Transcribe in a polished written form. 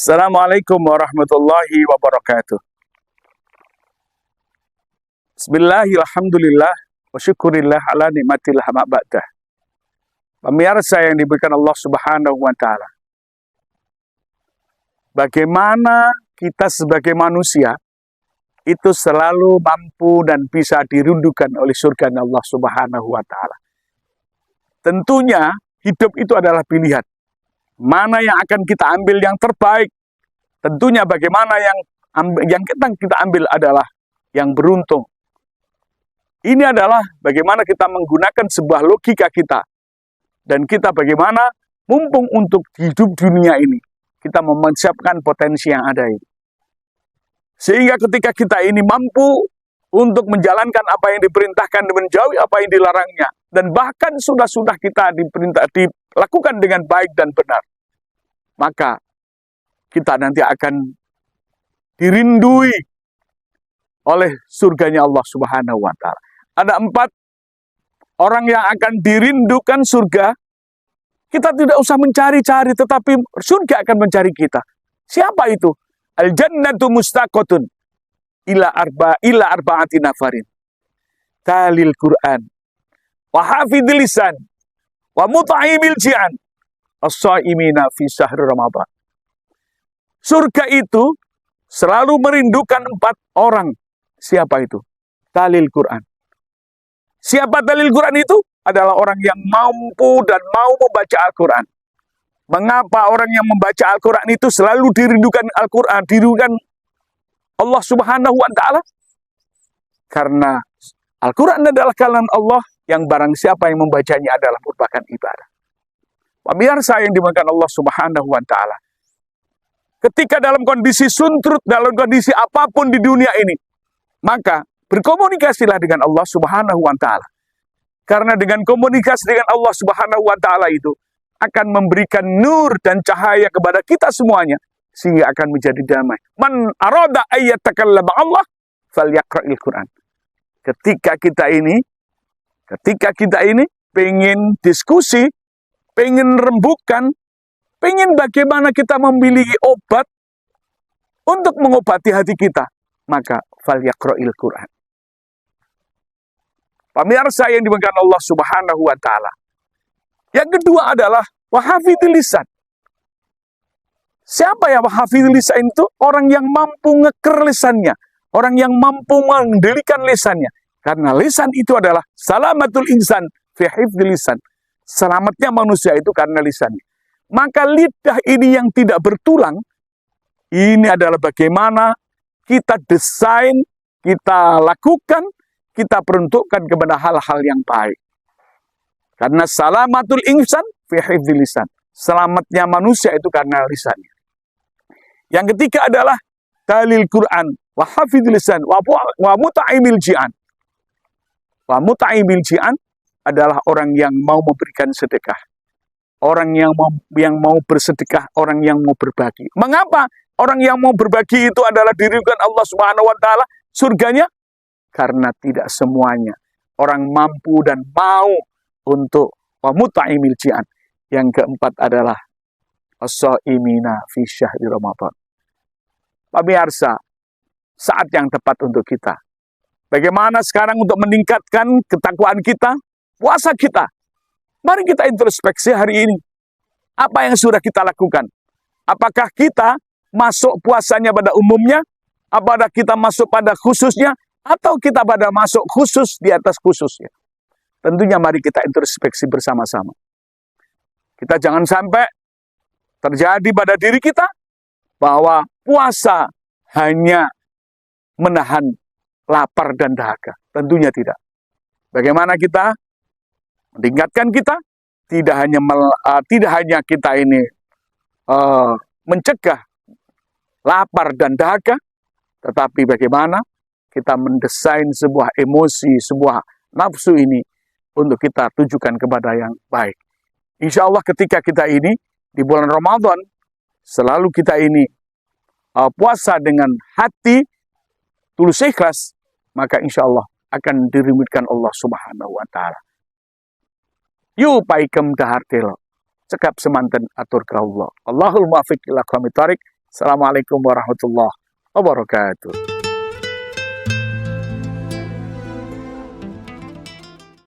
Assalamualaikum warahmatullahi wabarakatuh. Bismillahirrahmanirrahim. Wa syukurillah ala nikmatil hamaba'dah. Pemirsa yang diberikan Allah Subhanahu wa Ta'ala. Bagaimana kita sebagai manusia itu selalu mampu dan bisa dirindukan oleh surga Allah Subhanahu wa Ta'ala. Tentunya hidup itu adalah pilihan. Mana yang akan kita ambil yang terbaik? Tentunya bagaimana yang kita ambil adalah yang beruntung. Ini adalah bagaimana kita menggunakan sebuah logika kita. Dan kita bagaimana mumpung untuk hidup dunia ini. Kita mempersiapkan potensi yang ada ini. Sehingga ketika kita ini mampu untuk menjalankan apa yang diperintahkan dan menjauhi apa yang dilarangnya. Dan bahkan sudah kita dilakukan dengan baik dan benar. Maka kita nanti akan dirindui oleh surganya Allah Subhanahu wa Ta'ala. Ada 4 orang yang akan dirindukan surga. Kita tidak usah mencari-cari, tetapi surga akan mencari kita. Siapa itu? Al-jannatu mustaqotun ila arba'ati nafarin. Talil Quran, wa hafidil lisan, wa mut'imil ji'an, as-shaimina fi syahr Ramadan. Surga itu selalu merindukan 4 orang. Siapa itu? Talil Quran. Siapa talil Quran itu? Adalah orang yang mampu dan mau membaca Al-Quran. Mengapa orang yang membaca Al-Quran itu selalu dirindukan Al-Quran, dirindukan Allah Subhanahu wa Ta'ala? Karena Al-Quran adalah kalam Allah yang barang siapa yang membacanya adalah merupakan ibadah. Pemirsa yang dimuliakan Allah Subhanahu wa Ta'ala. Ketika dalam kondisi suntrut, dalam kondisi apapun di dunia ini, maka berkomunikasilah dengan Allah Subhanahu wa Ta'ala. Karena dengan komunikasi dengan Allah Subhanahu wa Ta'ala itu akan memberikan nur dan cahaya kepada kita semuanya sehingga akan menjadi damai. Man arada ayyatakallama Allah falyaqra'il Quran. Ketika kita ini pengen diskusi, pengen rembukan, pengen bagaimana kita memiliki obat untuk mengobati hati kita, maka falyaqra'il Quran. Pemirsa yang dimuliakan Allah Subhanahu wa Ta'ala. Yang kedua adalah wahafidil lisan. Siapa ya wahafidil lisan itu? Orang yang mampu ngeker lisannya, orang yang mampu mengendalikan lisannya. Karena lisan itu adalah salamatul insan fi hifdzil lisan. Selamatnya manusia itu karena lisannya. Maka lidah ini yang tidak bertulang, ini adalah bagaimana kita desain, kita lakukan, kita peruntukkan kepada hal-hal yang baik. Karena salamatul insan fi hifdzil lisan. Selamatnya manusia itu karena lisannya. Yang ketiga adalah talil Quran wa hafidhil lisan wa mut'imil ji'an. Wa mut'imil ji'an adalah orang yang mau memberikan sedekah. Orang yang mau bersedekah, orang yang mau berbagi. Mengapa orang yang mau berbagi itu adalah dirindukan Allah Subhanahu wa Ta'ala surganya? Karena tidak semuanya orang mampu dan mau untuk wa mut'imil ji'an. Yang keempat adalah as-shaimina fi syahri Ramadan. Pemirsa, saat yang tepat untuk kita. Bagaimana sekarang untuk meningkatkan ketakwaan kita, puasa kita? Mari kita introspeksi hari ini. Apa yang sudah kita lakukan? Apakah kita masuk puasanya pada umumnya? Apakah kita masuk pada khususnya? Atau kita pada masuk khusus di atas khususnya? Tentunya mari kita introspeksi bersama-sama. Kita jangan sampai terjadi pada diri kita bahwa puasa hanya menahan lapar dan dahaga. Tentunya tidak. Bagaimana kita meningkatkan kita? Tidak hanya kita ini mencegah lapar dan dahaga, tetapi bagaimana kita mendesain sebuah emosi, sebuah nafsu ini untuk kita tujukan kepada yang baik. Insya Allah ketika kita ini di bulan Ramadan, selalu kita ini puasa dengan hati tulus ikhlas, maka insya Allah akan dirimutkan Allah Subhanahu wa Ta'ala. Yu paikem dahar telo, cekap semanten atur ke Allah. Allahul muwaffiq ila aqwamit thoriq. Assalamualaikum warahmatullahi wabarakatuh.